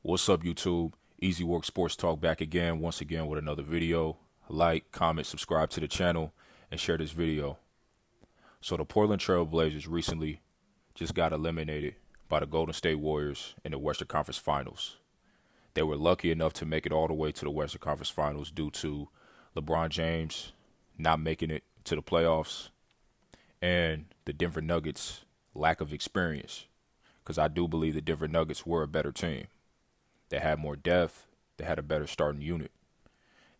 What's up, YouTube? Easy Work Sports Talk back again, once again with another video. Like, comment, subscribe to the channel, and share this video. So the Portland Trailblazers recently just got eliminated by the Golden State Warriors in the Western Conference Finals. They were lucky enough to make it all the way to the Western Conference Finals due to LeBron James not making it to the playoffs and the Denver Nuggets' lack of experience, because I do believe the Denver Nuggets were a better team. They had more depth. They had a better starting unit.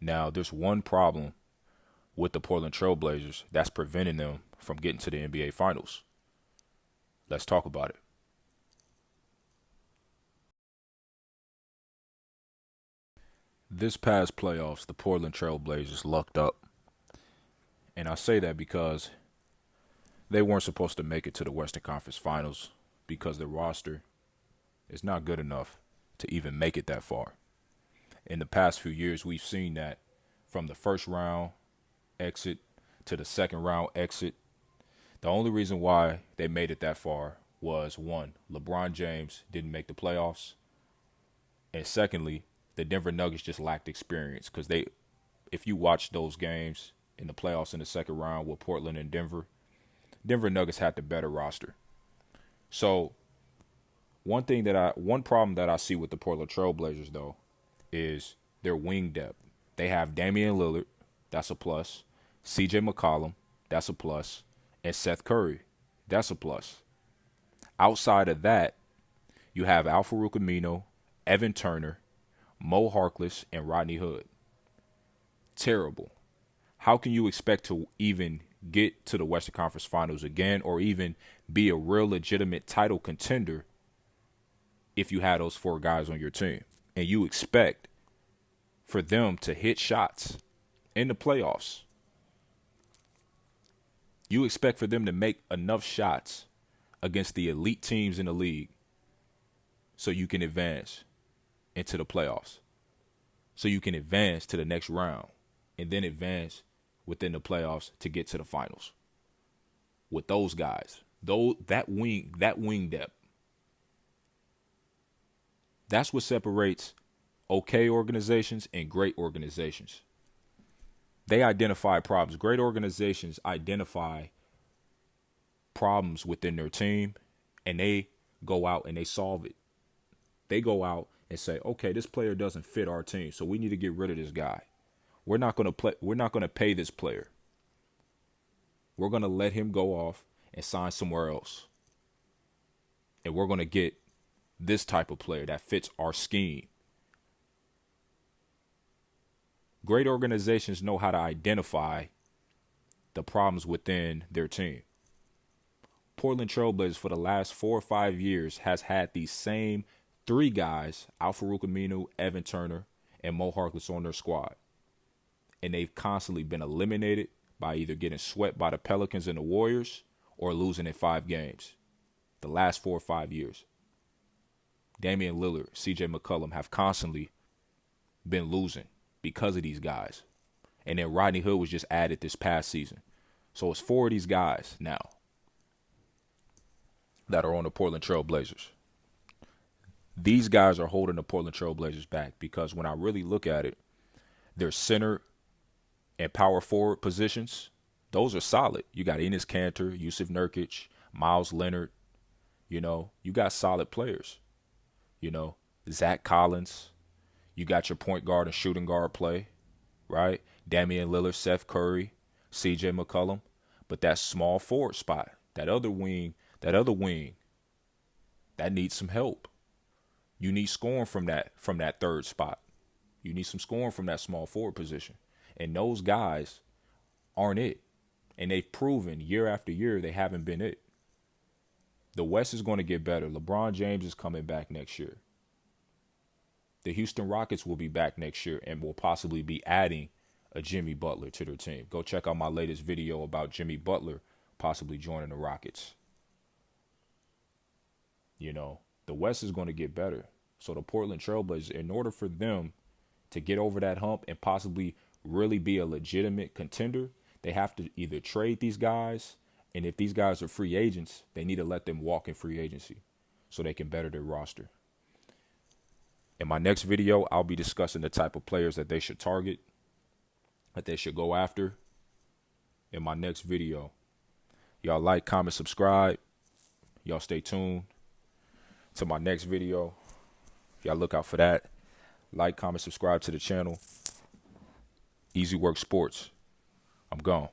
Now, there's one problem with the Portland Trailblazers that's preventing them from getting to the NBA Finals. Let's talk about it. This past playoffs, the Portland Trailblazers lucked up. And I say that because they weren't supposed to make it to the Western Conference Finals because their roster is not good enough to even make it that far. In the past few years, we've seen that from the first round exit to the second round exit. The only reason why they made it that far was, one, LeBron James didn't make the playoffs, and secondly, the Denver Nuggets just lacked experience, because if you watch those games in the playoffs in the second round with Portland and Denver Nuggets had the better roster. So one problem that I see with the Portland Trailblazers, though, is their wing depth. They have Damian Lillard, that's a plus. CJ McCollum, that's a plus. And Seth Curry, that's a plus. Outside of that, you have Al-Farouq Amino, Evan Turner, Mo Harkless, and Rodney Hood. Terrible. How can you expect to even get to the Western Conference Finals again, or even be a real legitimate title contender, if you had those four guys on your team and you expect for them to hit shots in the playoffs? You expect for them to make enough shots against the elite teams in the league so you can advance into the playoffs, so you can advance to the next round and then advance within the playoffs to get to the finals. With those guys, though, that wing depth, that's what separates okay organizations and great organizations. They identify problems. Great organizations identify problems within their team, and they go out and they solve it. They go out and say, okay, this player doesn't fit our team, so we need to get rid of this guy. We're not going to pay this player. We're going to let him go off and sign somewhere else. And we're going to get this type of player that fits our scheme. Great organizations know how to identify the problems within their team. Portland Trailblazers for the last 4 or 5 years has had these same three guys, Al-Farouq Amino, Evan Turner, and Mo Harkless, on their squad. And they've constantly been eliminated by either getting swept by the Pelicans and the Warriors or losing in 5 games. The last 4 or 5 years. Damian Lillard, CJ McCollum have constantly been losing because of these guys. And then Rodney Hood was just added this past season. So it's 4 of these guys now that are on the Portland Trailblazers. These guys are holding the Portland Trailblazers back, because when I really look at it, their center and power forward positions, those are solid. You got Enes Kanter, Yusuf Nurkic, Miles Leonard. You got solid players. Zach Collins. You got your point guard and shooting guard play, right? Damian Lillard, Seth Curry, CJ McCollum. But that small forward spot, that other wing, that needs some help. You need scoring from that third spot. You need some scoring from that small forward position. And those guys aren't it. And they've proven year after year they haven't been it. The West is going to get better. LeBron James is coming back next year. The Houston Rockets will be back next year and will possibly be adding a Jimmy Butler to their team. Go check out my latest video about Jimmy Butler possibly joining the Rockets. The West is going to get better. So the Portland Trailblazers, in order for them to get over that hump and possibly really be a legitimate contender, they have to either trade these guys, and if these guys are free agents, they need to let them walk in free agency so they can better their roster. In my next video, I'll be discussing the type of players that they should target, that they should go after in my next video. Y'all like, comment, subscribe. Y'all stay tuned to my next video. Y'all look out for that. Like, comment, subscribe to the channel. Easy Work Sports. I'm gone.